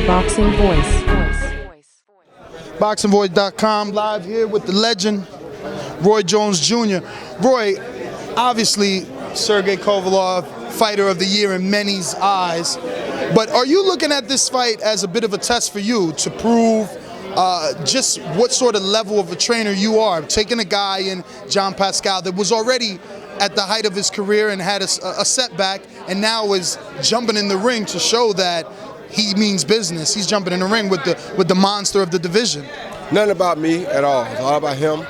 Boxing Voice. ThaBoxingvoice.com, live here with the legend, Roy Jones Jr. Roy, obviously, Sergey Kovalev, fighter of the year in many's eyes. But are you looking at this fight as a bit of a test for you to prove just what sort of level of a trainer you are? Taking a guy in Jean Pascal that was already at the height of his career and had a setback, and now is jumping in the ring to show that he means business. He's jumping in the ring with the monster of the division. Nothing about me at all. It's all about him.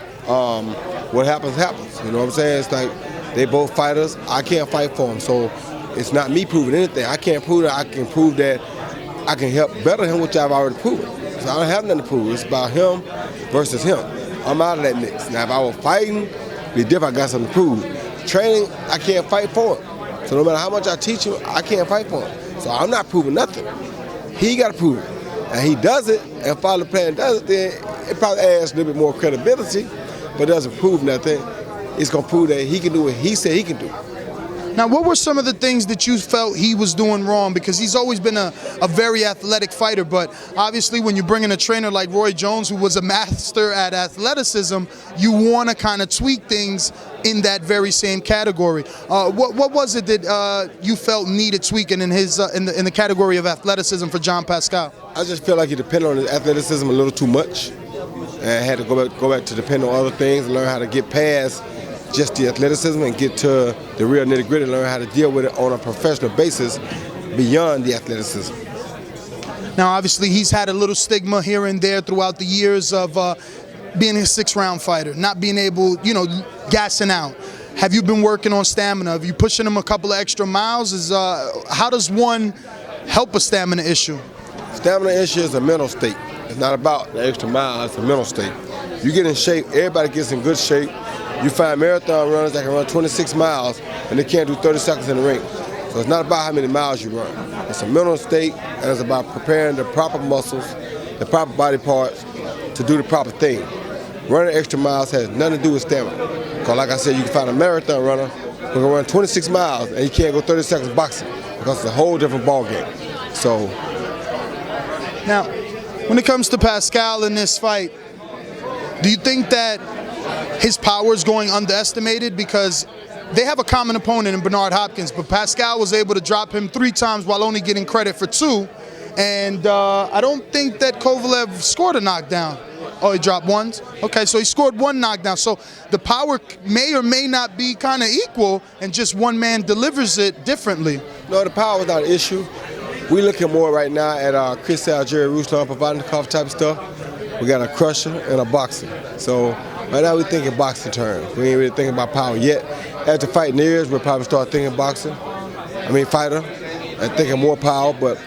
What happens, happens. You know what I'm saying? It's like they both fighters. I can't fight for him, so it's not me proving anything. I can't prove that. I can prove that I can help better him, which I've already proven. So I don't have nothing to prove. It's about him versus him. I'm out of that mix. Now, if I was fighting, it'd be different. I got something to prove. Training, I can't fight for him. So no matter how much I teach him, I can't fight for him. So I'm not proving nothing. He got to prove it. And he does it, and follow the plan does it, then it probably adds a little bit more credibility, but doesn't prove nothing. It's going to prove that he can do what he said he can do. Now, what were some of the things that you felt he was doing wrong? Because he's always been a very athletic fighter, but obviously when you bring in a trainer like Roy Jones, who was a master at athleticism, you want to kind of tweak things in that very same category. What was it that you felt needed tweaking in his in the category of athleticism for Jean Pascal? I just feel like he depended on his athleticism a little too much, and had to go back to depend on other things and learn how to get past just the athleticism and get to the real nitty-gritty, learn how to deal with it on a professional basis beyond the athleticism. Now, obviously, he's had a little stigma here and there throughout the years of being a six-round fighter, not being able, gassing out. Have you been working on stamina? Have you pushing him a couple of extra miles? How does one help a stamina issue? Stamina issue is a mental state. It's not about the extra mile, it's a mental state. You get in shape, everybody gets in good shape. You find marathon runners that can run 26 miles and they can't do 30 seconds in the ring. So it's not about how many miles you run. It's a mental state, and it's about preparing the proper muscles, the proper body parts to do the proper thing. Running extra miles has nothing to do with stamina. Because like I said, you can find a marathon runner who can run 26 miles and he can't go 30 seconds boxing because it's a whole different ball game. So now, when it comes to Pascal in this fight, do you think that his power is going underestimated? Because they have a common opponent in Bernard Hopkins, but Pascal was able to drop him 3 times while only getting credit for 2. And I don't think that Kovalev scored a knockdown. Oh, he dropped 1? Okay, so he scored 1 knockdown. So the power may or may not be kind of equal, and just one man delivers it differently. No, the power is not an issue. We're looking more right now at Chris Jerry Ruslan providing the cough type of stuff. We got a crusher and a boxer. So right now we're thinking boxing terms. We ain't really thinking about power yet. After fighting years, we'll probably start thinking fighter, and thinking more power. But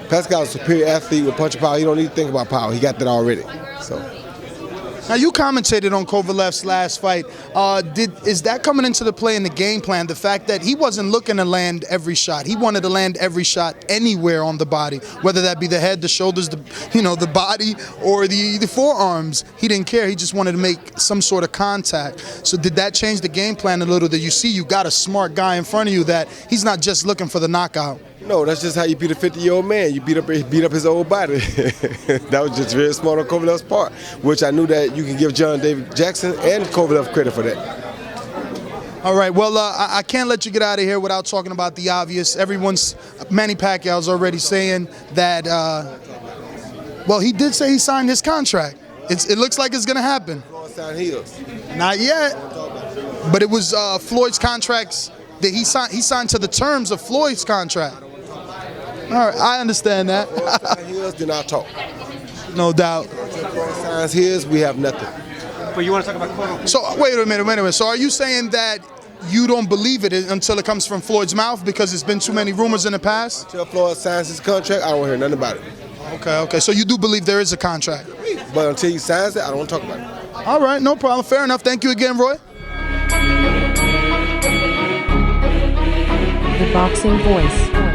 Pascal's a superior athlete with punching power. He don't need to think about power. He got that already. So. Now, you commentated on Kovalev's last fight. Is that coming into the play in the game plan? The fact that he wasn't looking to land every shot. He wanted to land every shot anywhere on the body, whether that be the head, the shoulders, the body, or the forearms. He didn't care. He just wanted to make some sort of contact. So did that change the game plan a little? That you got a smart guy in front of you that he's not just looking for the knockout? No, that's just how you beat a 50-year-old man. You beat up his old body. That was just very smart on Kovalev's part, which I knew that you can give John David Jackson and Kovalev credit for that. All right, well, I can't let you get out of here without talking about the obvious. Manny Pacquiao's already saying that, well, he did say he signed his contract. It looks like it's going to happen. Signed his. Not yet, but it was Floyd's contracts that he signed to the terms of Floyd's contract. All right, I understand that. His did not talk. No doubt. Signs his, we have nothing. But you want to talk about Cotto? So wait a minute. So are you saying that you don't believe it until it comes from Floyd's mouth because there's been too many rumors in the past? Until Floyd signs his contract, I don't want to hear nothing about it. Okay. So you do believe there is a contract? But until he signs it, I don't want to talk about it. All right, no problem. Fair enough. Thank you again, Roy. The Boxing Voice.